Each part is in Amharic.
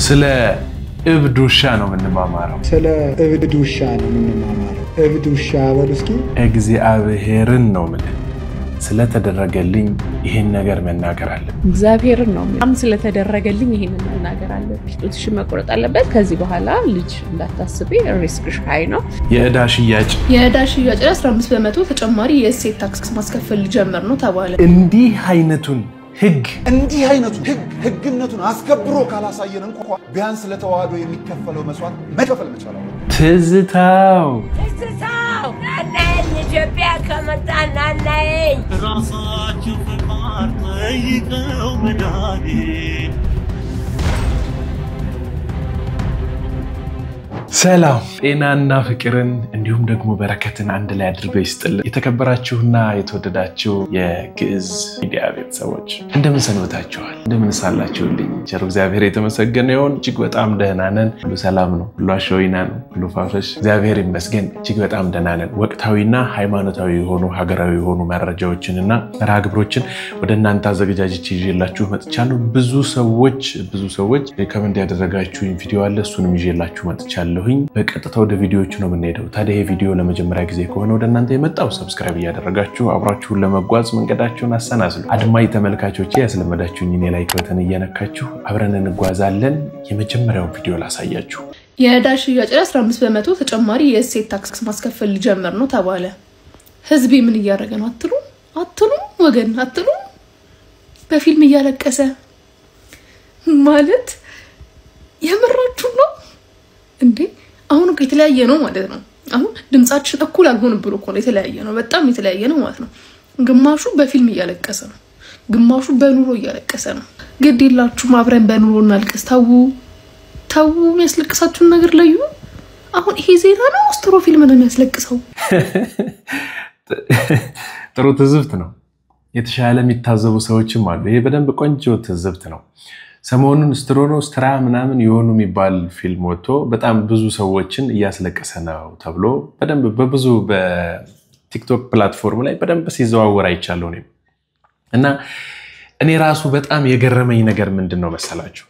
ስለ እብድ ውሻ ነው የምንማማረው። ስለ እብድ ውሻ ነው የምንማማረው። እብድ ውሻ በልስኪ እግዚአብሔርን ነው ማለት ስለ ተደረገልኝ ይሄን ነገር መናገር አለ። እግዚአብሔርን ነው ማለት ስለ ተደረገልኝ ይሄን መናገር አለ። ጡትሽ መቆረጥ አለበት። ከዚህ በኋላ ልጅ እንዳታስቢ ሪስክሽ ሃይ ነው። የዕዳ ሽያጭ 15% ተጨማሪ የእሴት ታክስ ማስከፈል ጀመር ነው ተባለ። እንዲህ አይነቱን ህግነቱን አስከብሮ ካላሳየን እንኳን ቢያንስ ለተዋህዶ የሚከፈለው መስዋዕት መከፈል መቻል ነው። ትዝታው ናናዬ ኢትዮጵያ ከመጣና ናናዬ ራሳችሁ ፍቃድ ጠይቀው መዳኔ ሰላም ጤናና ፍቅርን እንዲሁም ደግሞ በረከትን አንድ ላይ አድርጎ ይስጥልን። የተከበራችሁና የተወደዳችሁ የግዕዝ ሚዲያ ቤተሰቦች እንደምን ሰንብታችኋል? እንደምን ሳላችሁልኝ? ቸር እግዚአብሔር የተመሰገነ ይሁን። እጅግ በጣም ደህና ነን። ሁሉ ሰላም ነው፣ ሁሉ አሸወይና ነው፣ ሁሉ ፋፈሽ እግዚአብሔር ይመስገን። እጅግ በጣም ደህና ነን። ወቅታዊና ሃይማኖታዊ የሆኑ ሀገራዊ የሆኑ መረጃዎችንና መርሃ ግብሮችን ወደ እናንተ አዘጋጅቼ ይዤላችሁ መጥቻለሁ። ብዙ ሰዎች ኮሜንት ያደረጋችሁኝ ቪዲዮ አለ፣ እሱንም ይዤላችሁ መጥቻለሁ። በቀጥታ ወደ ቪዲዮዎቹ ነው የምንሄደው። ታዲያ ይሄ ቪዲዮ ለመጀመሪያ ጊዜ ከሆነ ወደ እናንተ የመጣው ሰብስክራይብ እያደረጋችሁ አብራችሁን ለመጓዝ መንገዳችሁን አሰናስሉ። አድማጭ ተመልካቾቼ ያስለመዳችሁኝ እኔ ላይክ በተን እየነካችሁ አብረን እንጓዛለን። የመጀመሪያው ቪዲዮ ላሳያችሁ። የዕዳ ሽያጭ 15% ተጨማሪ የእሴት ታክስ ማስከፈል ጀመር ነው ተባለ። ህዝብ ምን እያደረገ ነው አትሉ ወገን አትሉ። በፊልም እያለቀሰ ማለት የምራችሁ ነው እንዴ? አሁን እኮ የተለያየ ነው ማለት ነው። አሁን ድምጻችን እኩል አልሆነ ብሎ እኮ የተለያየ ነው፣ በጣም የተለያየ ነው ማለት ነው። ግማሹ በፊልም እያለቀሰ ነው፣ ግማሹ በኑሮ እያለቀሰ ነው። ግድ ይላችሁ አብረን በኑሮ እናልቅስ። ታው የሚያስለቅሳችሁን ነገር ለዩ። አሁን ይሄ ዜና ነው ስትሮ ፊልም ነው የሚያስለቅሰው። ጥሩ ትዝብት ነው። የተሻለ የሚታዘቡ ሰዎችም አሉ። ይሄ በደንብ ቆንጆ ትዝብት ነው። ሰሞኑን ስትራ ምናምን የሆኑ የሚባል ፊልም ወጥቶ በጣም ብዙ ሰዎችን እያስለቀሰ ነው ተብሎ በደንብ በብዙ በቲክቶክ ፕላትፎርም ላይ በደንብ ሲዘዋወር አይቻለሁ ነው። እና እኔ ራሱ በጣም የገረመኝ ነገር ምንድነው መሰላችሁ?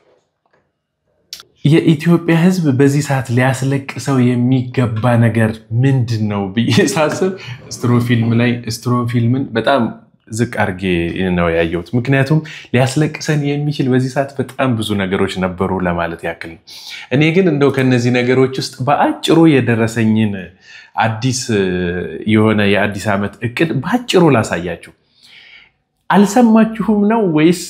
የኢትዮጵያ ሕዝብ በዚህ ሰዓት ሊያስለቅሰው የሚገባ ነገር ምንድነው ብዬ ሳስብ ስትሮ ፊልምን በጣም ዝቅ አርጌ ነው ያየሁት። ምክንያቱም ሊያስለቅሰን የሚችል በዚህ ሰዓት በጣም ብዙ ነገሮች ነበሩ ለማለት ያክል ነው። እኔ ግን እንደው ከነዚህ ነገሮች ውስጥ በአጭሩ የደረሰኝን አዲስ የሆነ የአዲስ ዓመት እቅድ በአጭሩ ላሳያችሁ። አልሰማችሁም ነው ወይስ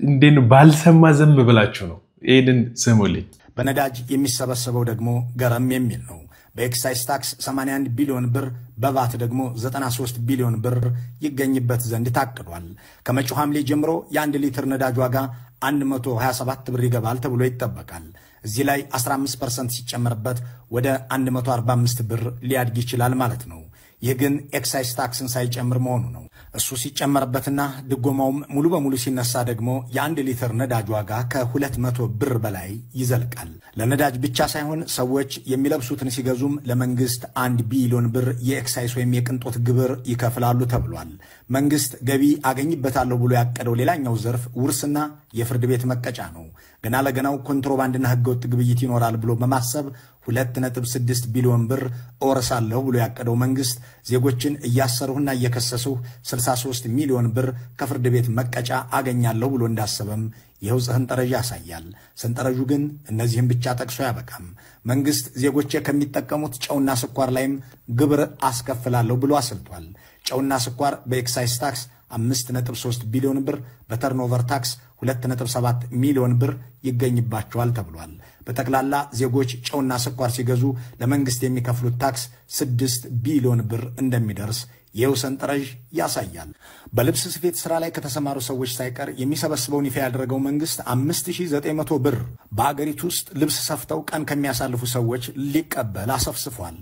እንዴት ነው? ባልሰማ ዝም ብላችሁ ነው? ይሄንን ስሙልኝ። በነዳጅ የሚሰበሰበው ደግሞ ገረም የሚል ነው። በኤክሳይዝ ታክስ 81 ቢሊዮን ብር በቫት ደግሞ 93 ቢሊዮን ብር ይገኝበት ዘንድ ታቅዷል። ከመጪው ሐምሌ ጀምሮ የ1 ሊትር ነዳጅ ዋጋ 127 ብር ይገባል ተብሎ ይጠበቃል። እዚህ ላይ 15% ሲጨመርበት ወደ 145 ብር ሊያድግ ይችላል ማለት ነው። ይህ ግን ኤክሳይዝ ታክስን ሳይጨምር መሆኑ ነው። እሱ ሲጨመርበትና ድጎማውም ሙሉ በሙሉ ሲነሳ ደግሞ የ1 ሊትር ነዳጅ ዋጋ ከ200 ብር በላይ ይዘልቃል። ለነዳጅ ብቻ ሳይሆን ሰዎች የሚለብሱትን ሲገዙም ለመንግስት 1 ቢሊዮን ብር የኤክሳይዝ ወይም የቅንጦት ግብር ይከፍላሉ ተብሏል። መንግስት ገቢ አገኝበታለሁ ብሎ ያቀደው ሌላኛው ዘርፍ ውርስና የፍርድ ቤት መቀጫ ነው። ገና ለገናው ኮንትሮባንድና ህገወጥ ግብይት ይኖራል ብሎ በማሰብ 2.6 ቢሊዮን ብር እወርሳለሁ ብሎ ያቀደው መንግስት ዜጎችን እያሰሩና እየከሰሱ 63 ሚሊዮን ብር ከፍርድ ቤት መቀጫ አገኛለሁ ብሎ እንዳሰበም ይኸው ሰንጠረዥ ያሳያል። ሰንጠረዡ ግን እነዚህም ብቻ ጠቅሶ ያበቃም። መንግስት ዜጎች ከሚጠቀሙት ጨውና ስኳር ላይም ግብር አስከፍላለሁ ብሎ አስልቷል። ጨውና ስኳር በኤክሳይዝ ታክስ 5.3 ቢሊዮን ብር በተርኖቨር ታክስ 2.7 ሚሊዮን ብር ይገኝባቸዋል ተብሏል። በጠቅላላ ዜጎች ጨውና ስኳር ሲገዙ ለመንግስት የሚከፍሉት ታክስ 6 ቢሊዮን ብር እንደሚደርስ ይኸው ሰንጠረዥ ያሳያል። በልብስ ስፌት ስራ ላይ ከተሰማሩ ሰዎች ሳይቀር የሚሰበስበውን ይፋ ያደረገው መንግስት 5900 ብር በአገሪቱ ውስጥ ልብስ ሰፍተው ቀን ከሚያሳልፉ ሰዎች ሊቀበል አሰፍስፏል።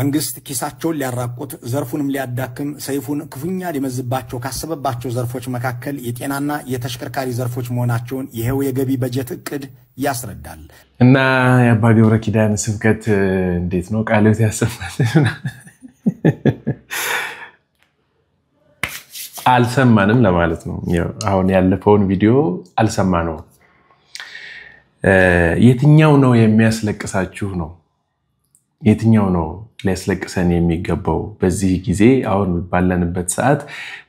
መንግስት ኪሳቸውን ሊያራቁት ዘርፉንም ሊያዳክም ሰይፉን ክፉኛ ሊመዝባቸው ካሰበባቸው ዘርፎች መካከል የጤናና የተሽከርካሪ ዘርፎች መሆናቸውን ይሄው የገቢ በጀት እቅድ ያስረዳል። እና የአባ ገብረ ኪዳን ስብከት እንዴት ነው ቃልዮት ያሰማል? አልሰማንም ለማለት ነው። አሁን ያለፈውን ቪዲዮ አልሰማነው። የትኛው ነው የሚያስለቅሳችሁ ነው የትኛው ነው ሊያስለቅሰን የሚገባው በዚህ ጊዜ አሁን ባለንበት ሰዓት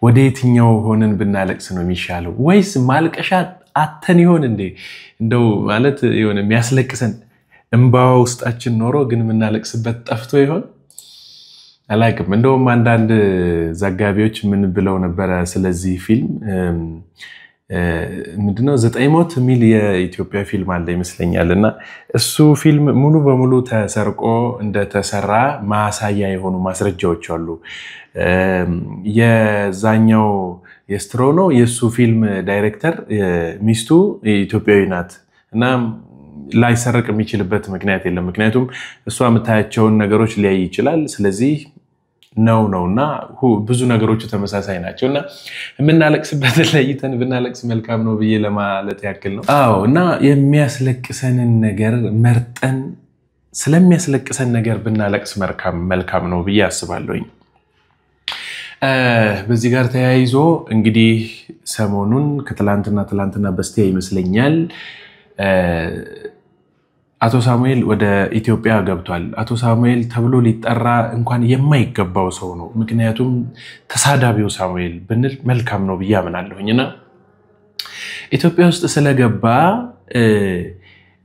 ወደ የትኛው ሆነን ብናለቅስ ነው የሚሻለው ወይስ ማልቀሻ አተን ይሆን እንዴ እንደው ማለት የሆነ የሚያስለቅሰን እንባው ውስጣችን ኖሮ ግን ምናለቅስበት ጠፍቶ ይሆን አላቅም እንደውም አንዳንድ ዘጋቢዎች ምን ብለው ነበር ስለዚህ ፊልም ምንድነው 900 ሚል የኢትዮጵያ ፊልም አለ ይመስለኛልና እሱ ፊልም ሙሉ በሙሉ ተሰርቆ እንደተሰራ ማሳያ የሆኑ ማስረጃዎች አሉ የዛኛው የስትሮኖ የሱ ፊልም ዳይሬክተር ሚስቱ ኢትዮጵያዊ ናት እና ላይሰረቅ የሚችልበት ምክንያት የለም ምክንያቱም እሷ መታያቸውን ነገሮች ሊያይ ይችላል ስለዚህ ነውና ብዙ ነገሮች ተመሳሳይ ናቸውና ምናለቅስበት ለይተን ብናለቅስ መልካም ነው ብዬ ለማለት ያክል ነው እና የሚያስለቅሰንን ነገር መርጠን ስለሚያስለቅሰን ነገር ብናለቅስ መልካም ነው ብዬ አስባለሁኝ በዚህ ጋር ተያይዞ እንግዲህ ሰሞኑን ከትላንትና በስቲያ ይመስለኛል አቶ ሳሙኤል ወደ ኢትዮጵያ ገብቷል አቶ ሳሙኤል ተብሎ ሊጠራ እንኳን የማይገባው ሰው ነው ምክንያቱም ተሳዳቢው ሳሙኤል ብንል መልካም ነው ብዬ አምናለሁኝና ኢትዮጵያ ውስጥ ስለገባ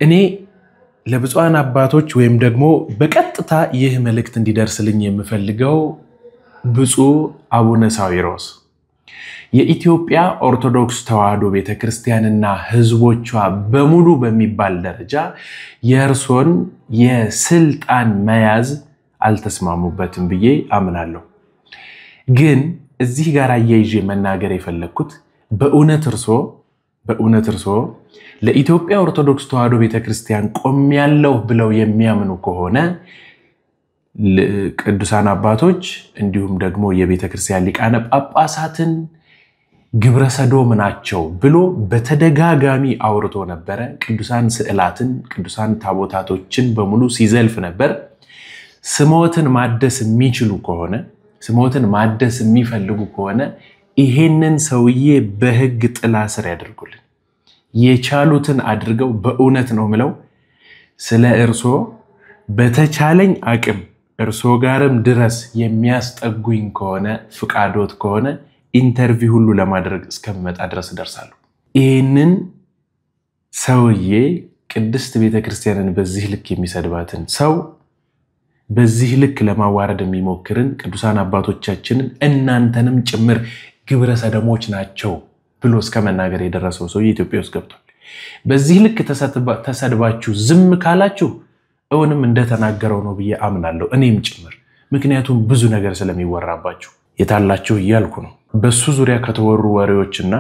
እኔ ለብፁዓን አባቶች ወይም ደግሞ በቀጥታ ይህ መልእክት እንዲደርስልኝ የምፈልገው ብፁዕ አቡነ ሳዊሮስ የኢትዮጵያ ኦርቶዶክስ ተዋሕዶ ቤተክርስቲያንና ህዝቦቿ በሙሉ በሚባል ደረጃ የእርሶን የስልጣን መያዝ አልተስማሙበትም ብዬ አምናለሁ ግን እዚህ ጋር አያይዤ መናገር የፈለኩት በእውነት እርሶ ለኢትዮጵያ ኦርቶዶክስ ተዋሕዶ ቤተክርስቲያን ቆሜያለሁ ብለው የሚያምኑ ከሆነ ቅዱሳን አባቶች እንዲሁም ደግሞ የቤተክርስቲያን ሊቃነ ጳጳሳትን ግብረ ሰዶም ናቸው ብሎ በተደጋጋሚ አውርቶ ነበር ቅዱሳን ስዕላትን ቅዱሳን ታቦታቶችን በሙሉ ሲዘልፍ ነበር ስሞትን ማደስ የሚችሉ ከሆነ ስሞትን ማደስ የሚፈልጉ ከሆነ ይሄንን ሰውዬ በህግ ጥላ ስር ያደርጉልን የቻሉትን አድርገው በእውነት ነው ምለው ስለ እርሶ በተቻለኝ አቅም እርሶ ጋርም ድረስ የሚያስጠጉኝ ከሆነ ፍቃዶት ከሆነ ኢንተርቪው ሁሉ ለማድረግ እስከመጣ ድረስ ደርሳለሁ ይሄንን ሰውዬ ቅድስት ቤተክርስቲያንን በዚህ ልክ የሚሰድባትን ሰው በዚህ ልክ ለማዋረድ የሚሞክርን ቅዱሳን አባቶቻችንን እናንተንም ጭምር ግብረ ሰዶሞች ናቸው ብሎ እስከመናገር የደረሰው ሰው ኢትዮጵያ ውስጥ ገብቷል በዚህ ልክ ተሰድባችሁ ዝም ካላችሁ እውንም እንደተናገረው ነው ብዬ አምናለሁ እኔም ጭምር ምክንያቱም ብዙ ነገር ስለሚወራባችሁ የታላችሁ ይያልኩ ነው በሱ ዙሪያ ከተወሩ ወሬዎችና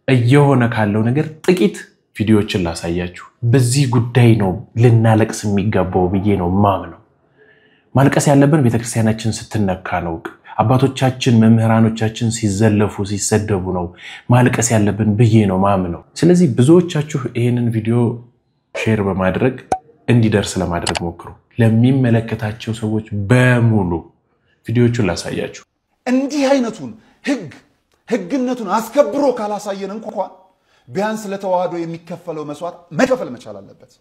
እየሆነ ካለው ነገር ጥቂት ቪዲዮዎችን ላሳያችሁ በዚህ ጉዳይ ነው ልናለቅስ የሚገባው ብዬ ነው ማምነው ማልቀስ ያለብን ቤተክርስቲያናችን ስትነካ ነው አባቶቻችን መምህራኖቻችን ሲዘለፉ ሲሰደቡ ነው ማልቀስ ያለብን ብዬ ነው ማምነው ስለዚህ ብዙዎቻችሁ ይሄንን ቪዲዮ ሼር በማድረግ እንዲደርስ ለማድረግ ሞክሩ ለሚመለከታቸው ሰዎች በሙሉ ቪዲዮቹን ላሳያችሁ እንዲህ አይነቱን ህግነቱን አስከብሮ ካላሳየን እንኳን ቢያንስ ለተዋህዶ የሚከፈለው መስዋዕት መከፈል መቻል አለበት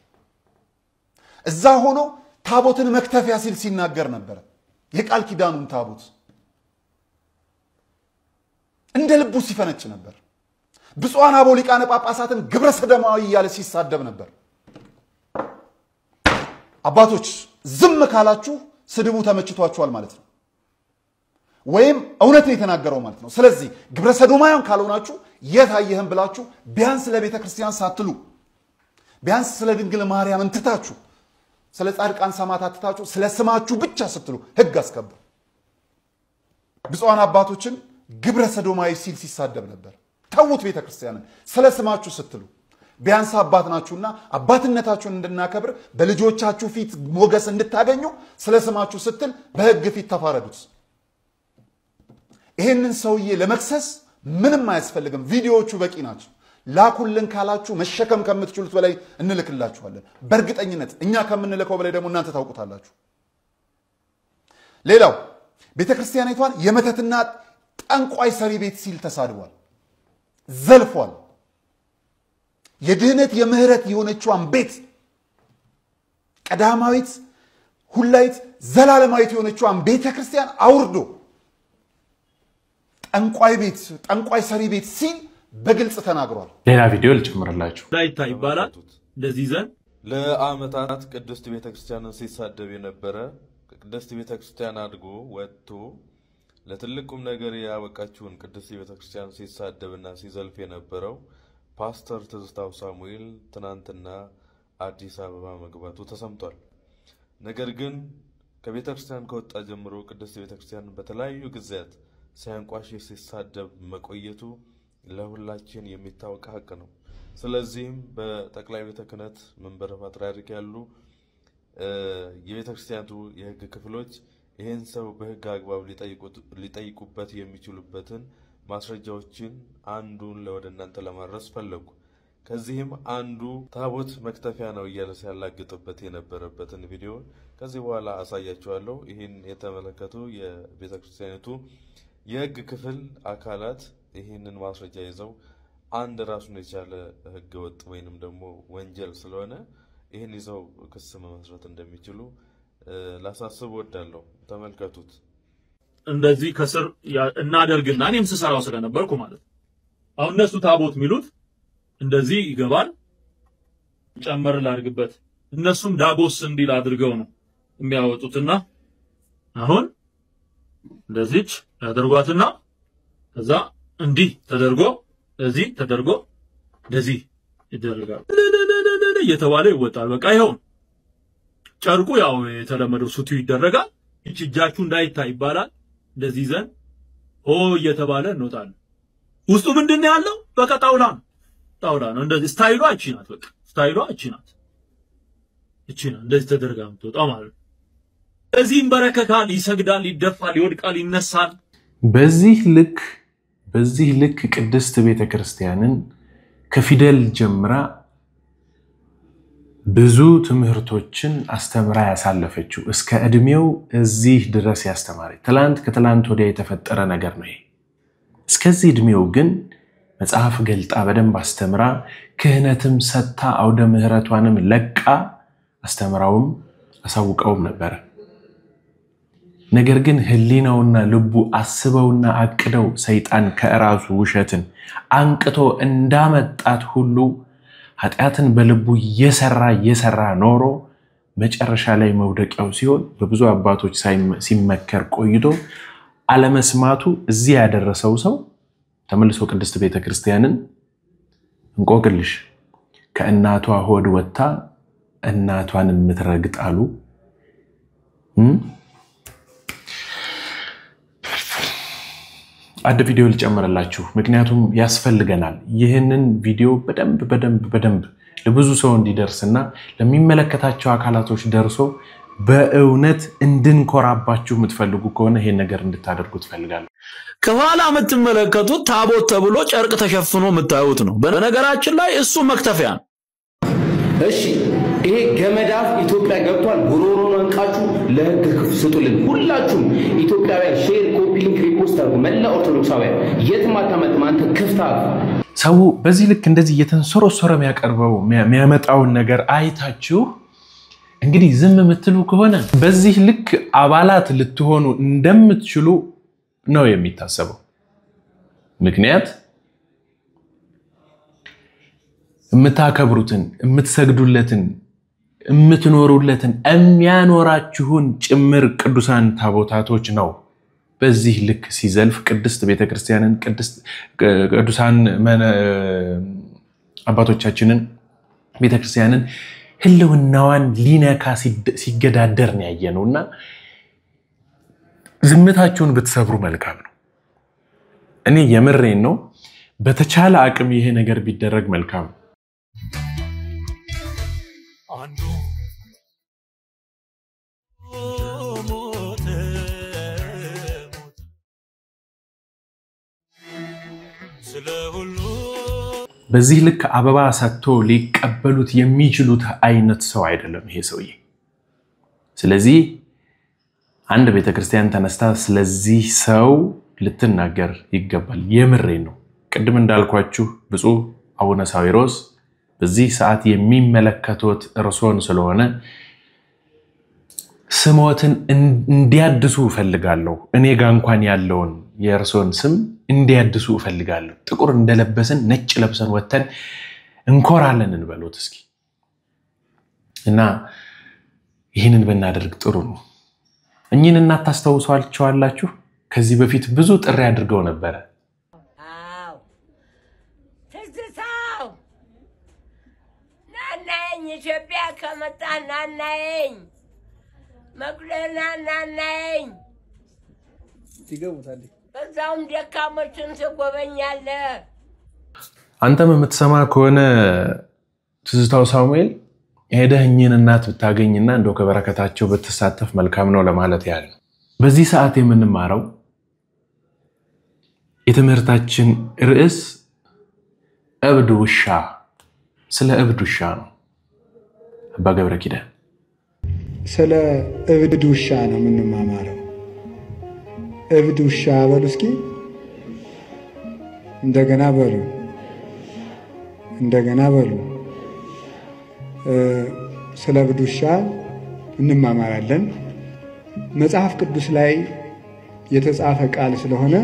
እዛ ሆኖ ታቦትን መክተፊያ ሲል ሲናገር ነበር የቃል ኪዳኑን ታቦት እንደ ልቡ ሲፈነጭ ነበር ብፁዓን አበው ሊቃነ ጳጳሳትን ግብረ ሰዶማዊ እያለ ሲሳደብ ነበር አባቶች ዝም ካላችሁ ስድቡ ተመችቷችኋል ማለት ነው ወይም እውነት ነው የተናገረው ማለት ነው ስለዚህ ግብረ ሰዶማውያን ካልሆናችሁ የታየህም ብላችሁ ቢያንስ ለቤተ ክርስቲያን ሳትሉ ቢያንስ ስለ ድንግል ማርያም እንትታችሁ ስለ ጻድቃን ሰማዕታት ትታችሁ ስለ ስማችሁ ብቻ ስትሉ ህግ አስከብሩ ብፁዓን አባቶችን ግብረ ሰዶማዊ ሲል ሲሳደብ ነበር ተውት ቤተ ክርስቲያንን ስለ ስማችሁ ስትሉ ቢያንስ አባት ናችሁና አባትነታችሁን እንድናከብር በልጆቻችሁ ፊት ሞገስ እንድታገኙ ስለ ስማችሁ ስትል በህግ ፊት ተፋረዱት ይሄንን ሰውዬ ለመክሰስ ምንም አያስፈልግም ቪዲዮዎቹ በቂ ናቸው ላኩልን ካላችሁ መሸከም ከምትችሉት በላይ እንልክላችኋለን በእርግጠኝነት እኛ ከምንልከው በላይ ደግሞ እናንተ ታውቁታላችሁ ሌላው ቤተክርስቲያኒቷን የመተትና ጠንቋይ ሰሪ ቤት ሲል ተሳድቧል ዘልፏል የድህነት የምህረት የሆነችዋን ቤት ቀዳማዊት ሁላይት ዘላለማዊት የሆነችዋን ቤተክርስቲያን አውርዶ ጠንቋይ ሰሪ ቤት ሲል በግልጽ ተናግሯል። ሌላ ቪዲዮ ልጨምርላችሁ። ዳይታ ይባላል እንደዚህ ዘን ለአመታት ቅድስት ቤተክርስቲያንን ሲሳደብ የነበረ ቅድስት ቤተክርስቲያን አድጎ ወጥቶ ለትልቁም ነገር ያበቃችውን ቅድስት ቤተክርስቲያን ሲሳደብና ሲዘልፍ የነበረው ፓስተር ትዝታው ሳሙኤል ትናንትና አዲስ አበባ መግባቱ ተሰምቷል። ነገር ግን ከቤተክርስቲያን ከወጣ ጀምሮ ቅድስት ቤተክርስቲያን በተለያዩ ጊዜያት ሲያንቋሽሽ ሲሳደብ መቆየቱ ለሁላችን የሚታወቅ ሀቅ ነው። ስለዚህም በጠቅላይ ቤተ ክህነት መንበረ ፓትርያርክ ያሉ የቤተክርስቲያኑ የህግ ክፍሎች ይሄን ሰው በህግ አግባብ ሊጠይቁበት የሚችሉበትን ማስረጃዎችን አንዱን ለወደ እናንተ ለማድረስ ፈለጉ። ከዚህም አንዱ ታቦት መክተፊያ ነው እያለ ሲያላግጥበት የነበረበትን ቪዲዮ ከዚህ በኋላ አሳያችኋለሁ። ይሄን የተመለከቱ የቤተክርስቲያኒቱ የህግ ክፍል አካላት ይሄንን ማስረጃ ይዘው አንድ ራሱን የቻለ ህገ ወጥ ወይንም ደግሞ ወንጀል ስለሆነ ይሄን ይዘው ክስ መመስረት እንደሚችሉ ላሳስብ ወዳለሁ። ተመልከቱት። እንደዚህ ከስር እናደርግና እኔም ስሰራው ስለነበርኩ ማለት አሁን እነሱ ታቦት ሚሉት እንደዚህ ይገባል ጨመር ላድርግበት እነሱም ዳጎስ እንዲል አድርገው ነው የሚያወጡትና አሁን እንደዚህች ያደርጓትና ከዛ እንዲህ ተደርጎ እዚህ ተደርጎ እንደዚህ ይደረጋል እየተባለ ይወጣል። በቃ ይሄው ጨርቁ ያው የተለመደው ሱቱ ይደረጋል። እጃችሁ እንዳይታይ ይባላል። እንደዚህ ዘን እየተባለ እንወጣለን። ውስጡ ምንድነው ያለው? በቃ ጣውላ ነው። እንደዚህ ስታይሏ እቺ ናት። በቃ ስታይሏ እቺ ናት። እንደዚህ ተደርጋ የምትወጣው ማለት ነው። እዚህ ይንበረከካል፣ ይሰግዳል፣ ይደፋል፣ ይወድቃል፣ ይነሳል። በዚህ ልክ ቅድስት ቤተክርስቲያንን ከፊደል ጀምራ ብዙ ትምህርቶችን አስተምራ ያሳለፈችው እስከ እድሜው እዚህ ድረስ ያስተማረች ከትላንት ወዲያ የተፈጠረ ነገር ነው። እስከዚህ እድሜው ግን መጽሐፍ ገልጣ በደንብ አስተምራ ክህነትም ሰታ አውደ ምህረቷንም ለቃ አስተምራውም አሳውቀውም ነበር። ነገር ግን ህሊናውና ልቡ አስበውና አቅደው ሰይጣን ከራሱ ውሸትን አንቅቶ እንዳመጣት ሁሉ ኃጢአትን በልቡ የሰራ ኖሮ መጨረሻ ላይ መውደቂያው ሲሆን በብዙ አባቶች ሲመከር ቆይቶ አለመስማቱ እዚህ ያደረሰው ሰው ተመልሶ ቅድስት ቤተክርስቲያንን እንቆቅልሽ ከእናቷ ሆድ ወጣ እናቷን ምትረግጣሉ አድ ቪዲዮ ልጨምርላችሁ ምክንያቱም ያስፈልገናል። ይሄንን ቪዲዮ በደንብ ለብዙ ሰው እንዲደርስና ለሚመለከታቸው አካላቶች ደርሶ በእውነት እንድንኮራባችሁ የምትፈልጉ ከሆነ ይሄን ነገር እንድታደርጉ ትፈልጋለሁ። ከኋላ የምትመለከቱት ታቦት ተብሎ ጨርቅ ተሸፍኖ የምታዩት ነው። በነገራችን ላይ እሱ መክተፊያ ነው። እሺ ይሄ ገመዳፍ ኢትዮጵያ ገብቷል። ጉሮሮን አንቃችሁ ለህግ ስጡልን። ሁላችሁም ኢትዮጵያውያን ሼር፣ ኮፒ ሊንክ፣ ሪፖስት አድርጉ። መላ ኦርቶዶክሳውያን የትም አታመጥም አንተ ክፍታ ሰው በዚህ ልክ እንደዚህ እየተንሰረሰረ የሚያመጣውን ነገር አይታችሁ እንግዲህ ዝም የምትሉ ከሆነ በዚህ ልክ አባላት ልትሆኑ እንደምትችሉ ነው የሚታሰበው። ምክንያት የምታከብሩትን የምትሰግዱለትን የምትኖሩለትን የሚያኖራችሁን ጭምር ቅዱሳን ታቦታቶች ነው በዚህ ልክ ሲዘልፍ ቅድስት ቤተክርስቲያንን ቅዱሳን አባቶቻችንን ቤተክርስቲያንን ህልውናዋን ሊነካ ሲገዳደር ነው ያየነውና ዝምታችሁን ብትሰብሩ መልካም ነው። እኔ የምሬን ነው። በተቻለ አቅም ይሄ ነገር ቢደረግ መልካም ነው። በዚህ ልክ አበባ ሰጥቶ ሊቀበሉት የሚችሉት አይነት ሰው አይደለም ይሄ ሰውዬ። ስለዚህ አንድ ቤተክርስቲያን ተነስታ ስለዚህ ሰው ልትናገር ይገባል። የምሬን ነው። ቅድም እንዳልኳችሁ ብፁዕ አቡነ ሳዊሮስ በዚህ ሰዓት የሚመለከቱት እርሶን ስለሆነ ስሞትን እንዲያድሱ ፈልጋለሁ እኔ ጋር እንኳን ያለውን የእርሶን ስም እንዲያድሱ ፈልጋለሁ ጥቁር እንደለበሰን ነጭ ለብሰን ወተን እንኮራለን እንበሉት እስኪ እና ይሄንን በእናደርግ ጥሩ ነው እኚህን እናት ታስተውሷቸዋላችሁ ከዚህ በፊት ብዙ ጥሪ አድርገው ነበር አው ትዝታው ናናኝ ኢትዮጵያ ከመጣ ናናኝ መቅደላ ናናኝ ይገቡታል በዛውም ደካሞችን ተጎበኛለ አንተም የምትሰማ ከሆነ ትዝታው ሳሙኤል ሄደህኝን እናት ብታገኝና እንደው ከበረከታቸው በተሳተፍ መልካም ነው ለማለት ያለ በዚህ ሰዓት የምንማረው የትምህርታችን ርዕስ እብድ ውሻ ስለ እብድ ውሻ ነው አባ ገብረ ኪዳን ስለ እብድ ውሻ ነው የምንማማረው እብድ ውሻ በሉ እስኪ እንደገና በሉ ስለ እብድ ውሻ እንማማራለን መጽሐፍ ቅዱስ ላይ የተጻፈ ቃል ስለሆነ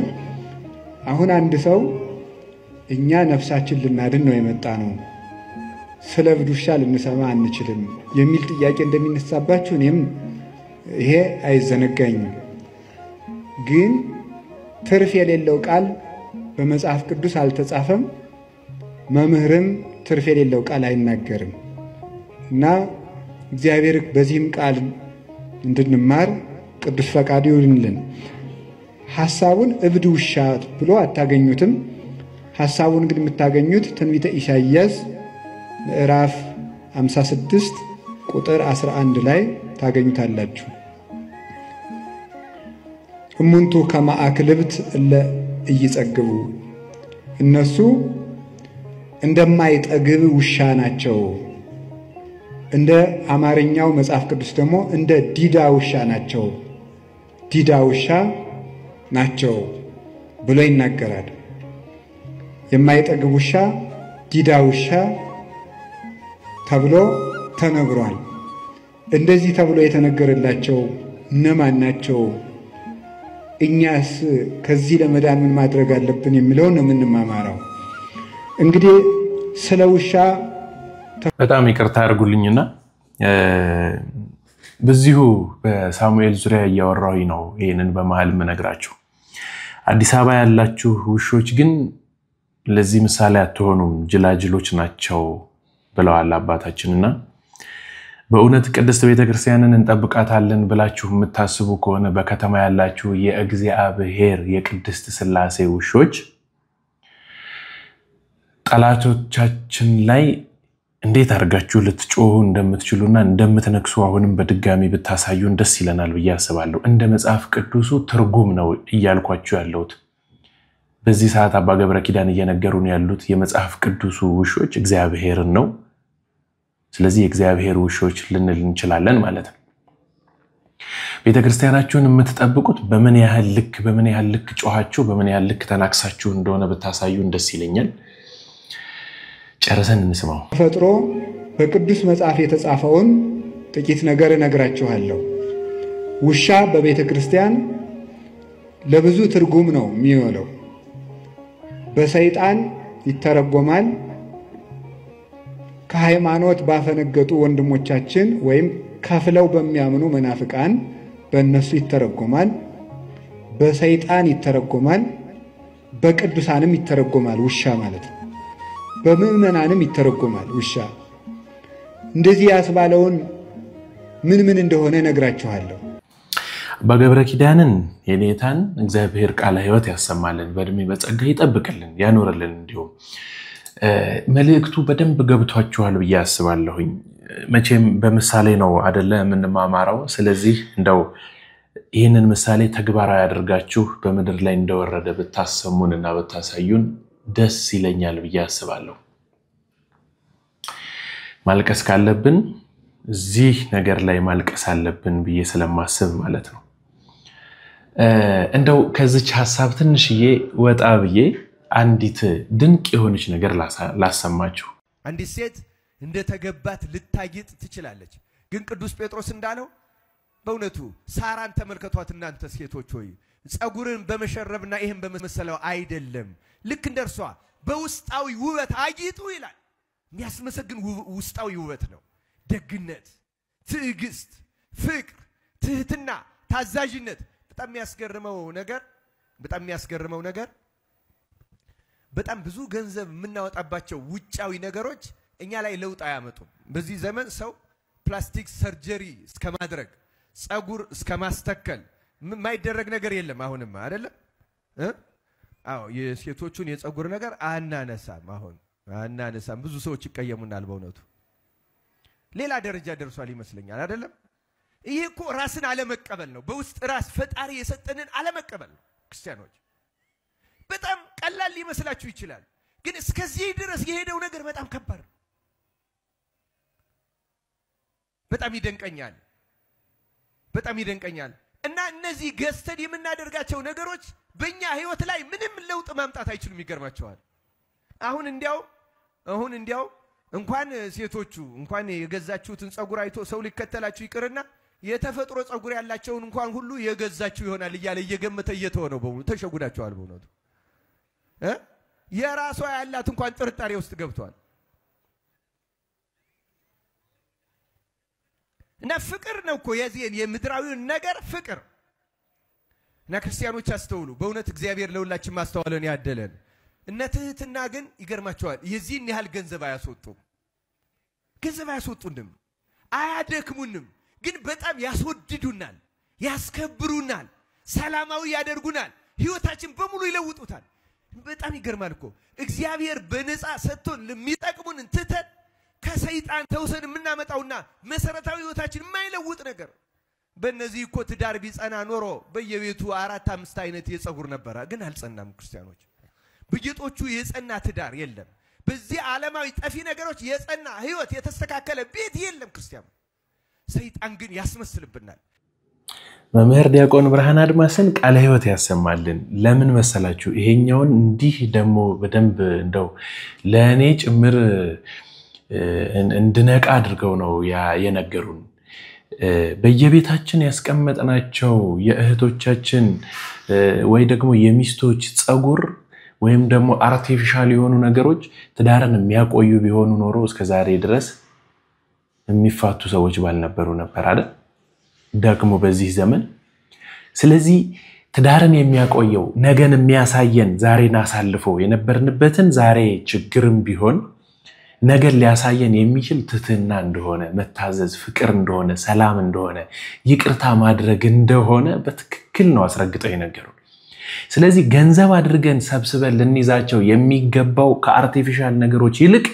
አሁን አንድ ሰው እኛ ነፍሳችን ልናድን ነው የመጣ ነው ስለ እብድ ውሻ ልንሰማ አንችልም የሚል ጥያቄ እንደሚነሳባችሁ እኔም ይሄ አይዘነጋኝም ግን ትርፍ የሌለው ቃል በመጽሐፍ ቅዱስ አልተጻፈም መምህርም ትርፍ የሌለው ቃል አይናገርም እና እግዚአብሔር በዚህም ቃል እንድንማር ቅዱስ ፈቃዱ ይሁንልን ሐሳቡን እብድ ውሻ ብሎ አታገኙትም ሐሳቡን ግን የምታገኙት ትንቢተ ኢሳይያስ ምዕራፍ 56 ቁጥር 11 ላይ ታገኙታላችሁ እሙንቱ ከማአክልብት እይጸግቡ እነሱ እንደማይጠግብ ውሻ ናቸው እንደ አማርኛው መጽሐፍ ቅዱስ ደግሞ እንደ ዲዳ ውሻ ናቸው ብሎ ይናገራል የማይጠግብ ውሻ ዲዳ ውሻ ተብሎ ተነግሯል እንደዚህ ተብሎ የተነገረላቸው እነማን ናቸው እኛስ ከዚህ ለመዳን ምን ማድረግ አለብን የሚለውን ነው የምንማማረው እንግዲህ ስለ ውሻ በጣም ይቅርታ አድርጉልኝና በዚሁ በሳሙኤል ዙሪያ እያወራሁኝ ነው ይሄንን በመሃል መነግራችሁ አዲስ አበባ ያላችሁ ውሾች ግን ለዚህ ምሳሌ አትሆኑም ጅላጅሎች ናቸው ብለዋል አባታችንና በእውነት ቅድስት ቤተክርስቲያንን እንጠብቃታለን ብላችሁ የምታስቡ ከሆነ በከተማ ያላችሁ የእግዚአብሔር የቅድስት ሥላሴ ውሾች ጠላቶቻችን ላይ እንዴት አርጋችሁ ልትጮሁ እንደምትችሉና እንደምትነክሱ አሁንም በድጋሚ ብታሳዩን ደስ ይለናል ብዬ አስባለሁ እንደ መጽሐፍ ቅዱሱ ትርጉም ነው እያልኳችሁ ያለሁት በዚህ ሰዓት አባ ገብረ ኪዳን እየነገሩን ያሉት የመጽሐፍ ቅዱሱ ውሾች እግዚአብሔርን ነው ስለዚህ እግዚአብሔር ውሾች ልንል እንችላለን ማለት ነው ቤተክርስቲያናችሁን የምትጠብቁት በምን ያህል ልክ ጮሃችሁ በምን ያህል ልክ ተናክሳችሁ እንደሆነ ብታሳዩን ደስ ይለኛል ጨርሰን እንስማው ፈጥሮ በቅዱስ መጽሐፍ የተጻፈውን ጥቂት ነገር እነግራችኋለሁ ውሻ በቤተክርስቲያን ለብዙ ትርጉም ነው የሚውለው በሰይጣን ይተረጎማል ከሃይማኖት ባፈነገጡ ወንድሞቻችን ወይም ከፍለው በሚያምኑ መናፍቃን በእነሱ ይተረጎማል በሰይጣን ይተረጎማል በቅዱሳንም ይተረጎማል ውሻ ማለት ነው በምእመናንም ይተረጎማል ውሻ እንደዚህ ያስባለውን ምን እንደሆነ ነግራችኋለሁ በገብረ ኪዳንን የኔታን እግዚአብሔር ቃለ ሕይወት ያሰማልን በእድሜ በጸጋ ይጠብቅልን ያኖርልን እንዲሁ መልእክቱ በደንብ ገብቷችኋል ብዬ አስባለሁኝ መቼም በምሳሌ ነው አይደለ የምንማማረው ስለዚህ እንደው ይህንን ምሳሌ ተግባራዊ አድርጋችሁ በመድር ላይ እንደወረደ ብታሰሙንና ብታሳዩን ደስ ይለኛል ብዬ አስባለሁ ማልቀስ ካለብን እዚህ ነገር ላይ ማልቀስ አለብን ብዬ ስለማስብ ማለት ነው እንደው ከዚች ሐሳብ ትንሽዬ ወጣ ብዬ አንዲት ድንቅ የሆነች ነገር ላሰማችሁ አንዲት ሴት እንደተገባት ልታጌጥ ትችላለች ግን ቅዱስ ጴጥሮስ እንዳለው በእውነቱ ሳራን ተመልከቷት እናንተ ሴቶች ሆይ ጸጉርን በመሸረብና ይሄን በመሰለው አይደለም ልክ እንደርሷ በውስጣዊ ውበት አጊጡ ይላል የሚያስመሰግን ውስጣዊ ውበት ነው ደግነት ትዕግስት ፍቅር ትህትና ታዛዥነት በጣም የሚያስገርመው ነገር በጣም ብዙ ገንዘብ የምናወጣባቸው ውጫዊ ነገሮች እኛ ላይ ለውጥ አያመጡም በዚህ ዘመን ሰው ፕላስቲክ ሰርጀሪ እስከማድረግ ጸጉር እስከማስተከል የማይደረግ ነገር የለም አሁንማ አይደለም አዎ የሴቶቹን የጸጉር ነገር አናነሳም ብዙ ሰዎች ይቀየሙናል በእውነቱ ሌላ ደረጃ ደርሷል ይመስለኛል አይደለም ይሄ እኮ ራስን አለመቀበል ነው በውስጥ ራስ ፈጣሪ የሰጠንን አለመቀበል ነው ክርስቲያኖች በጣም ቀላል ሊመስላችሁ ይችላል ግን እስከዚህ ድረስ የሄደው ነገር በጣም ከባድ ነው በጣም ይደንቀኛል እና እነዚህ ገስተን የምናደርጋቸው ነገሮች በእኛ ህይወት ላይ ምንም ለውጥ ማምጣት አይችሉም ይገርማቸዋል አሁን እንዲያው እንኳን ሴቶቹ እንኳን የገዛችሁትን ጸጉር አይቶ ሰው ሊከተላችሁ ይቅርና የተፈጥሮ ጸጉር ያላቸውን እንኳን ሁሉ የገዛችሁ ይሆናል እያለ እየገመተ እየተወነው በእውነቱ ተሸጉዳቸዋል በእውነቱ የራሷ ያላት እንኳን ጥርጣሬ ውስጥ ገብቷል እና ፍቅር ነው እኮ የዚህን የምድራዊውን ነገር ፍቅር እና ክርስቲያኖች አስተውሉ በእውነት እግዚአብሔር ለሁላችን ማስተዋልን ያደለን እና ትህትና ግን ይገርማቸዋል የዚህን ያህል ገንዘብ አያስወጡንም አያደክሙንም ግን በጣም ያስወድዱናል ያስከብሩናል ሰላማዊ ያደርጉናል ህይወታችን በሙሉ ይለውጡታል በጣም ይገርማል እኮ እግዚአብሔር በነፃ ሰጥቶን ለሚጠቅሙን ትተን ከሰይጣን ተውሰን የምናመጣውና መሰረታዊ ህይወታችን የማይለውጥ ነገር በእነዚህ እኮ ትዳር ቢጸና ኖሮ በየቤቱ 4-5 አይነት የጸጉር ነበር ግን አልጸናም ክርስቲያኖች በጌጦቹ የጸና ትዳር የለም በዚህ ዓለማዊ ጠፊ ነገሮች የጸና ህይወት የተስተካከለ ቤት የለም ክርስቲያን ሰይጣን ግን ያስመስልብናል መምህር ዲያቆን ብርሃን አድማስን ቃለ ህይወት ያሰማልን ለምን መሰላችሁ ይሄኛውን እንዲህ ደሞ በደንብ እንደው ለኔ ጭምር እንድነቃ አድርገው ነው የነገሩን በየቤታችን ያስቀመጥናቸው የእህቶቻችን ወይ ደግሞ የሚስቶች ጸጉር ወይም ደግሞ አርቲፊሻል የሆኑ ነገሮች ትዳርን የሚያቆዩ ቢሆኑ ኖሮ እስከዛሬ ድረስ የሚፋቱ ሰዎች ባልነበሩ ነበር አይደል ደግሞ በዚህ ዘመን ስለዚህ ትዳርን የሚያቆየው ነገን የሚያሳየን ዛሬን አሳልፎ የነበርንበትን ዛሬ ችግርም ቢሆን ነገር ሊያሳየን የሚችል ትህትና እንደሆነ መታዘዝ ፍቅር እንደሆነ ሰላም እንደሆነ ይቅርታ ማድረግ እንደሆነ በትክክል ነው አስረግጠው የነገሩን ስለዚህ ገንዘብ አድርገን ሰብስበን ልንይዛቸው የሚገባው ከአርቲፊሻል ነገሮች ይልቅ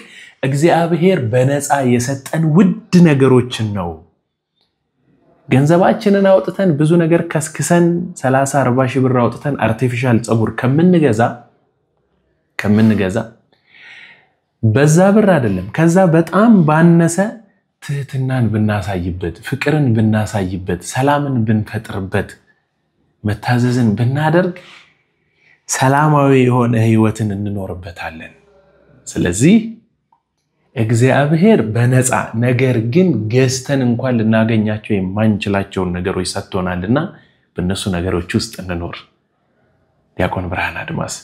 እግዚአብሔር በነፃ የሰጠን ውድ ነገሮችን ነው ገንዘባችንን አውጥተን ብዙ ነገር ከስክሰን 30-40 ሺህ ብር አውጥተን አርቲፊሻል ጸጉር ከምንገዛ በዛ ብር አይደለም ከዛ በጣም ባነሰ ትህትናን ብናሳይበት ፍቅርን ብናሳይበት ሰላምን ብንፈጥርበት መታዘዝን ብናደርግ ሰላማዊ የሆነ ህይወትን እንኖርበታለን ስለዚህ እግዚአብሔር በነፃ ነገር ግን ገዝተን እንኳን ልናገኛቸው የማንችላቸው ነገሮች ሰጥቶናልና በእነሱ ነገሮች ውስጥ እንኖር ዲያቆን ብርሃን አድማስ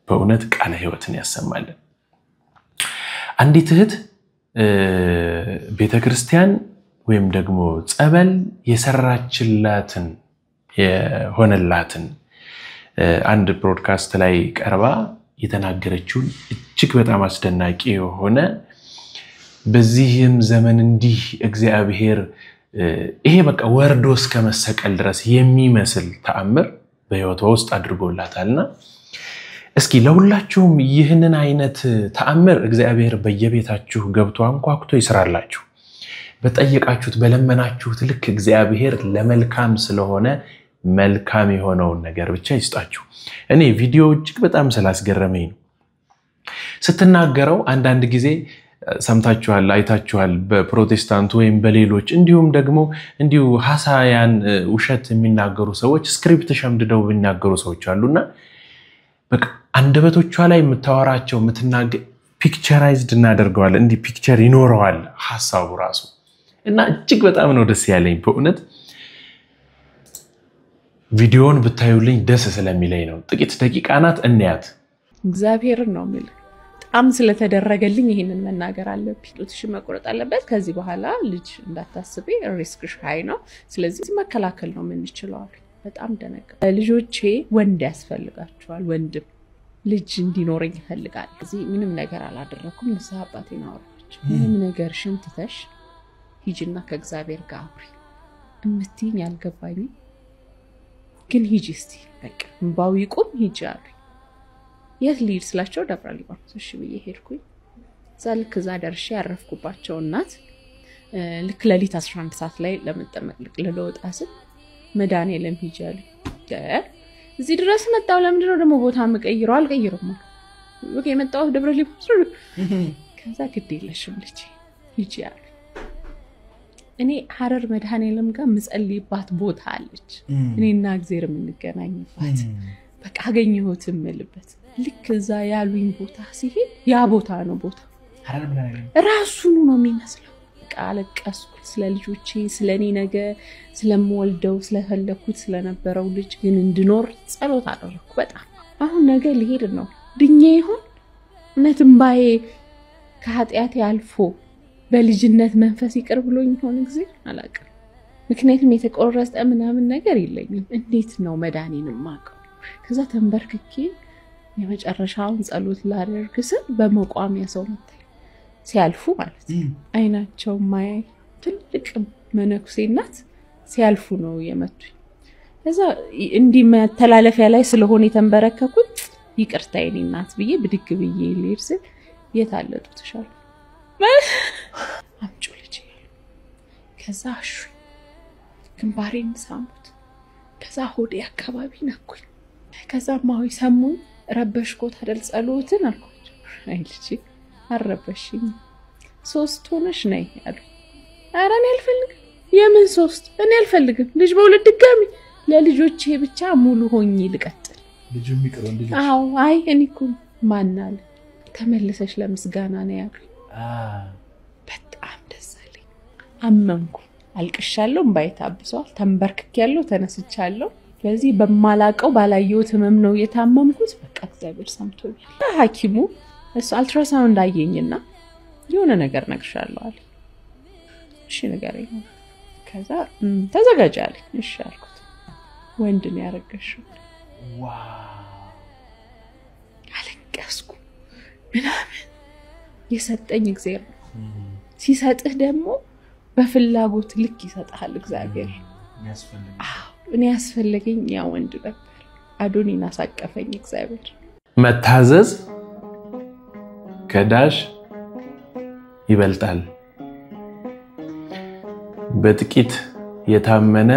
በእውነት ቃለ ህይወትን ያሰማልን አንዲት እህት ቤተክርስቲያን ወይም ደግሞ ጸበል የሰራችላትን የሆነላትን አንድ ብሮድካስት ላይ ቀርባ የተናገረችው እጅግ በጣም አስደናቂ የሆነ በዚህም ዘመን እንዲህ እግዚአብሔር ይሄ በቃ ወርዶ እስከ መሰቀል ድረስ የሚመስል ተአምር በህይወቷ ውስጥ አድርጎላታልና እስኪ ለሁላችሁም ይህንን አይነት ተአምር እግዚአብሔር በየቤታችሁ ገብቶ አንኳኩቶ ይስራላችሁ በጠየቃችሁት በለመናችሁት ልክ እግዚአብሔር ለመልካም ስለሆነ መልካም የሆነውን ነገር ብቻ ይስጣችሁ እኔ ቪዲዮ እጅግ በጣም ስላስገረመኝ ነው ስትናገረው አንዳንድ ጊዜ ሰምታችኋል አይታችኋል በፕሮቴስታንት ወይም በሌሎች እንዲሁም ደግሞ እንዲሁ ሐሳያን ውሸት የሚናገሩ ሰዎች ስክሪፕት ሸምድደው የሚናገሩ ሰዎች አሉና በቃ አንደበቶቿ ላይ የምታወራቸው ፒክቸራይዝድ እናደርገዋለን እንዲ ፒክቸር ይኖረዋል ሐሳቡ ራሱ እና እጅግ በጣም ነው ደስ ያለኝ በእውነት ቪዲዮን ብታዩልኝ ደስ ስለሚለኝ ነው ጥቂት ደቂቃናት እንያት እግዚአብሔር ነው የሚል በጣም ስለተደረገልኝ ይሄንን መናገር አለብኝ ጡትሽ መቆረጥ አለበት ከዚህ በኋላ ልጅ እንዳታስቢ ሪስክሽ ሃይ ነው ስለዚህ መከላከል ነው የምንችለው በጣም ደነቀ ልጆቼ ወንድ ያስፈልጋቸዋል ወንድም ልጅ እንዲኖረኝ ይፈልጋል እዚህ ምንም ነገር አላደረኩም ንስሐ አባቴን አወራች ምንም ነገር ሽንትተሽ ሂጂና ከእግዚአብሔር ጋር አውሪ እምትይኝ ያልገባኝ ግን ሂጂ እስቲ በቃ ባው ይቆም ሂጂ አሉ የት ልሂድ ስላቸው ደብረ ሊባኖስ እሺ ብዬ ሄድኩኝ ዛልክ ዛ ደርሼ ያረፍኩባቸው እናት ልክ ለሊት 11 ሰዓት ላይ ለመጠመቅ ለለወጣ ስል መድኃኒዓለም ሂጂ አሉ እዚህ ድረስ መጣው ለምንድነው ደግሞ ቦታ መቀይረው አልቀይረውም ኦኬ መጣው ደብረ ሊባኖስ ከዛ ግድ የለሽም ልጅ ሂጂ አሉ እኔ ሐረር መድኃኒዓለም ጋር ምጸልይባት ቦታ አለች እኔና እግዚአብሔር የምንገናኝባት በቃ አገኘሁት መልበት ልክ እዛ ያሉኝ ቦታ ሲሄድ ያ ቦታ ነው ቦታ ሐረር መድኃኒዓለም ራሱን ነው የሚመስለው በቃ አለቀስኩ ስለ ልጆቼ ስለኔ ነገ ስለምወልደው ስለፈለኩት ስለነበረው ልጅ ግን እንድኖር ጸሎት አደረኩ በጣም አሁን ነገ ልሄድ ነው ድኜ ይሁን ነትምባዬ ከኃጢአቴ አልፎ በልጅነት መንፈስ ይቅር ብሎኝ ሆነ ጊዜ አላቀም ምክንያቱም የተቆረጠ ምናምን ነገር የለኝም እንዴት ነው መዳኒንም ማቀው ከዛ ተንበርክኬ የመጨረሻውን ጸሎት ላደርግስ በመቋሚያ ሰው መጣኝ ሲያልፉ ማለት አይናቸው ማይ ትልቅ መነኩሴናት ሲያልፉ ነው የመቱኝ ከዛ እንዲ መተላለፊያ ላይ ስለሆነ የተንበረከኩት ይቅርታ የኔናት ብዬ ብድግ ብዬ ልይርስ የታለጡ ተሻለ አምጩ ልጅ ከዛ አሹ ግንባሬን ሳሙት ከዛ ሆዴ አካባቢ ነኩኝ ከዛ ማው ሰሙኝ ረበሽኮት አይደል ጸሎትን አልኳቸው አይ ልጅ አረበሽኝ 3 ሆነሽ ነይ አሉ ኧረ እኔ አልፈልግም የምን 3 እኔ አልፈልግም ልጅ በሁለት ድጋሚ ለልጆቼ ብቻ ሙሉ ሆኜ ልቀጥል ልጅ የሚቀረው ልጅ አው አይ እኔኩ ማናል ተመለሰሽ ለምስጋና ነው ያሉ በጣም ደስ አለኝ አመንኩ አልቅሻለሁ ባይታብሷል ተንበርክኬያለሁ ተነስቻለሁ ስለዚህ በማላቀው ባላየሁት ህመም ነው የታመምኩት በቃ እግዚአብሔር ሰምቶኛል ሐኪሙ እሱ አልትራሳውንድ አየኝና የሆነ ነገር ነግርሻለሁ አለ እሺ ንገረኝ ከዛ ተዘጋጃለ እሺ አልኩት ወንድ ነው ያረጋሽው ዋው አለቀስኩ ምናምን የሰጠኝ እግዚአብሔር ሲሰጥህ ደግሞ በፍላጎት ልክ ይሰጣል እግዚአብሔር እኔ ያስፈልገኝ ያ ወንድ ነበር አዶኒን አሳቀፈኝ እግዚአብሔር መታዘዝ ከዳሽ ይበልጣል በጥቂት የታመነ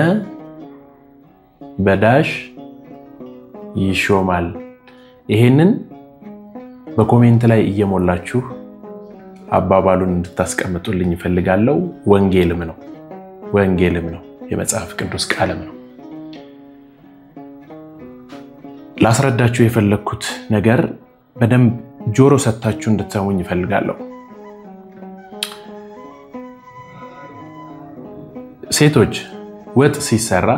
በዳሽ ይሾማል ይሄንን በኮሜንት ላይ እየሞላችሁ አባባሉን እንድታስቀምጡልኝ ፈልጋለሁ ወንጌልም ነው የመጽሐፍ ቅዱስ ቃልም ነው ላስረዳችሁ የፈለኩት ነገር በደንብ ጆሮ ሰጣችሁ እንድትሰሙኝ ፈልጋለሁ ሴቶች ወጥ ሲሰራ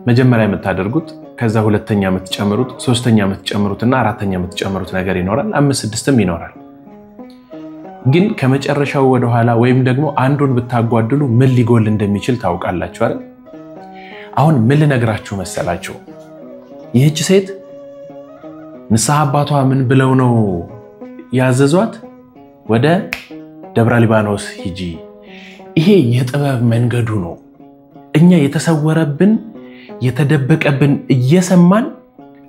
መጀመሪያ የምታደርጉት ከዛ ሁለተኛ የምትጨምሩት ሶስተኛ የምትጨምሩትና አራተኛ የምትጨምሩት ነገር ይኖራል 5-6ም ይኖራል ግን ከመጨረሻው ወደ ኋላ ወይም ደግሞ አንዱን ብታጓድሉ ምን ሊጎል እንደሚችል ታውቃላችሁ አይደል አሁን ምን ልነግራችሁ መሰላችሁ ይህች ሴት ንስሐ አባቷ ምን ብለው ነው ያዘዟት ወደ ደብረ ሊባኖስ ሂጂ ይሄ የጥበብ መንገዱ ነው እኛ የተሰወረብን የተደበቀብን እየሰማን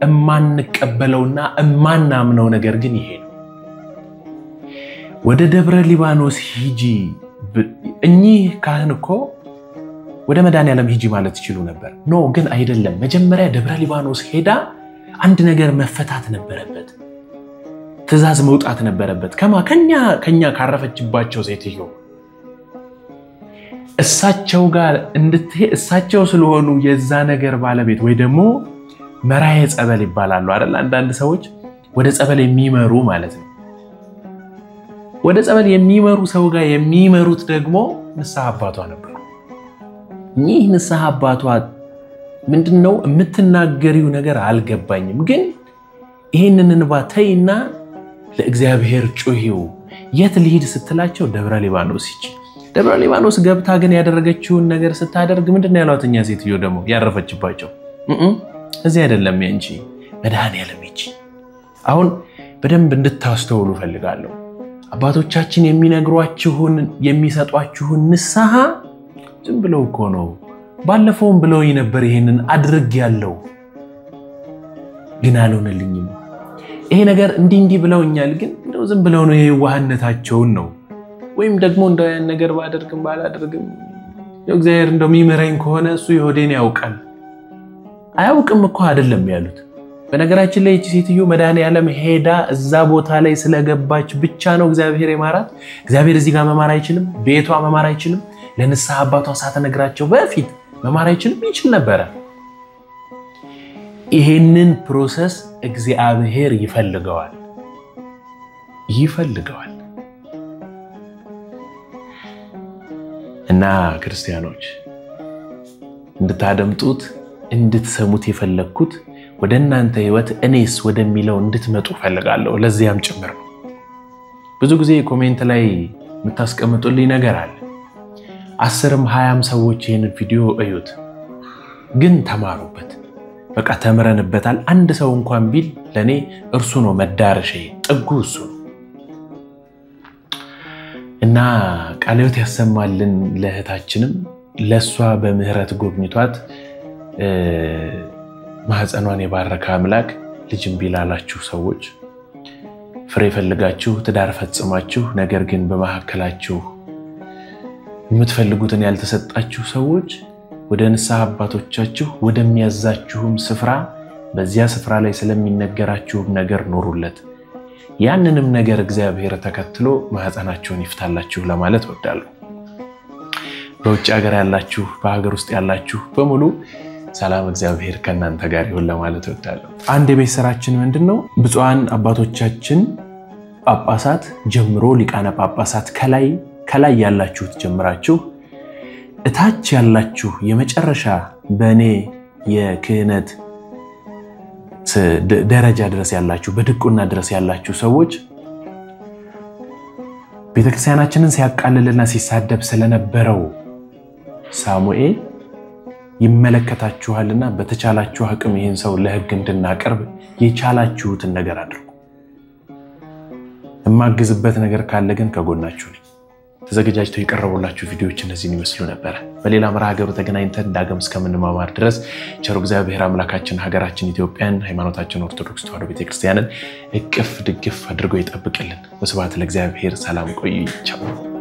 እማንቀበለውና እማናምነው ነገር ግን ይሄ ነው ወደ ደብረ ሊባኖስ ሂጂ እኚህ ካህን እኮ ወደ መድኃኒዓለም ሂጂ ማለት ይችሉ ነበር ኖ ግን አይደለም መጀመሪያ ደብረ ሊባኖስ ሄዳ አንድ ነገር መፈታት ነበረበት ትእዛዝ መውጣት ነበረበት ከኛ ካረፈችባቸው ሴትዮ እሳቸው ጋር እሳቸው ስለሆኑ የዛ ነገር ባለቤት ወይ ደግሞ መራዬ ጸበል ይባላሉ አይደል አንዳንድ ሰዎች ወደ ጸበል የሚመሩ ማለት ነው ወደ ጸበል የሚመሩ ሰው ጋር የሚመሩት ደግሞ ንስሐ አባቷ ነበሩ። ይህ ንስሐ አባቷ ምንድነው የምትናገሪው ነገር አልገባኝም፣ ግን ይሄንን እንባ ተይና ለእግዚአብሔር ጩሂው። የት ልሂድ ስትላቸው ደብረ ሊባኖስ ይቺ ደብረ ሊባኖስ ገብታ ግን ያደረገችውን ነገር ስታደርግ ምንድነው ያሏትኛ ሴትዮ ደግሞ ያረፈችባቸው እዚህ አይደለም እንጂ መድኃኔዓለም ይቺ። አሁን በደንብ እንድታስተውሉ ፈልጋለሁ። አባቶቻችን የሚነግሯችሁን የሚሰጧችሁን ንስሐ ዝም ብለው እኮ ነው ባለፈውም ብለው ነበር ይሄንን አድርግ ያለው ግን አልሆነልኝም። ይሄ ነገር እንዲህ ብለውኛል ግን እንደው ዝም ብለው ነው የዋህነታቸውን ነው። ወይም ደግሞ እንደ ነገር ባደርግም ባላደርግም እግዚአብሔር እንደሚመረኝ ከሆነ እሱ ይሆዴን ያውቃል። አያውቅም እኮ አይደለም ያሉት። በነገራችን ላይ እቺ ሴትዮ መድኃኔዓለም ሄዳ እዛ ቦታ ላይ ስለገባች ብቻ ነው እግዚአብሔር የማራት። እግዚአብሔር እዚህ ጋር መማር አይችልም? ቤቷ መማር አይችልም? ለንስሐ አባቷ ሳትነግራቸው በፊት መማር አይችልም? ይችል ነበር። ይሄንን ፕሮሰስ እግዚአብሔር ይፈልገዋል። እና ክርስቲያኖች እንድታደምጡት እንድትሰሙት የፈለኩት ወደ እናንተ ህይወት እኔስ ወደሚለው እንድትመጡ ፈልጋለሁ። ለዚያም ጭምር ነው። ብዙ ጊዜ ኮሜንት ላይ የምታስቀምጡልኝ ነገር አለ። 10ም 20ም ሰዎች ይሄንን ቪዲዮ እዩት፣ ግን ተማሩበት። በቃ ተምረንበታል። አንድ ሰው እንኳን ቢል ለኔ እርሱ ነው መዳረሻዬ፣ ጥጉ እሱ ነው። እና ቃለ ሕይወት ያሰማልን ለእህታችንም ለሷ በምህረት ጎብኝቷት ማህፀኗን የባረከ አምላክ ልጅም ቢላላችሁ ሰዎች ፍሬ ፈልጋችሁ ትዳር ፈጽማችሁ ነገር ግን በመሐከላችሁ የምትፈልጉትን ያልተሰጣችሁ ሰዎች ወደ ንስሐ አባቶቻችሁ ወደሚያዛችሁም ስፍራ በዚያ ስፍራ ላይ ስለሚነገራችሁም ነገር ኖሩለት። ያንንም ነገር እግዚአብሔር ተከትሎ ማህፀናችሁን ይፍታላችሁ ለማለት ወዳለሁ። በውጭ ሀገር ያላችሁ በሀገር ውስጥ ያላችሁ በሙሉ ሰላም እግዚአብሔር ከናንተ ጋር ይሁን ለማለት ወዳለሁ። አንድ የቤት ስራችን ምንድነው? ብፁዓን አባቶቻችን ጳጳሳት ጀምሮ ሊቃነ ጳጳሳት ከላይ ያላችሁት ጀምራችሁ እታች ያላችሁ የመጨረሻ በእኔ የክህነት ደረጃ ድረስ ያላችሁ በድቁና ድረስ ያላችሁ ሰዎች ቤተክርስቲያናችንን ሲያቃልልና ሲሳደብ ስለነበረው ሳሙኤል ይመለከታችኋልና በተቻላችሁ አቅም ይሄን ሰው ለሕግ እንድናቀርብ የቻላችሁትን ነገር አድርጉ። የማግዝበት ነገር ካለ ግን ከጎናችሁ ነኝ። ተዘጋጅተው የቀረቡላችሁ ቪዲዮዎች እነዚህን ይመስሉ ነበር። በሌላ መርሃ ግብር ተገናኝተን ዳግም እስከምንማማር ድረስ ቸሩ እግዚአብሔር አምላካችን ሀገራችን ኢትዮጵያን ሃይማኖታችን ኦርቶዶክስ ተዋሕዶ ቤተክርስቲያንን እቅፍ ድግፍ አድርጎ ይጠብቅልን። ወስብሐት ለእግዚአብሔር። ሰላም ቆዩ። ቻው።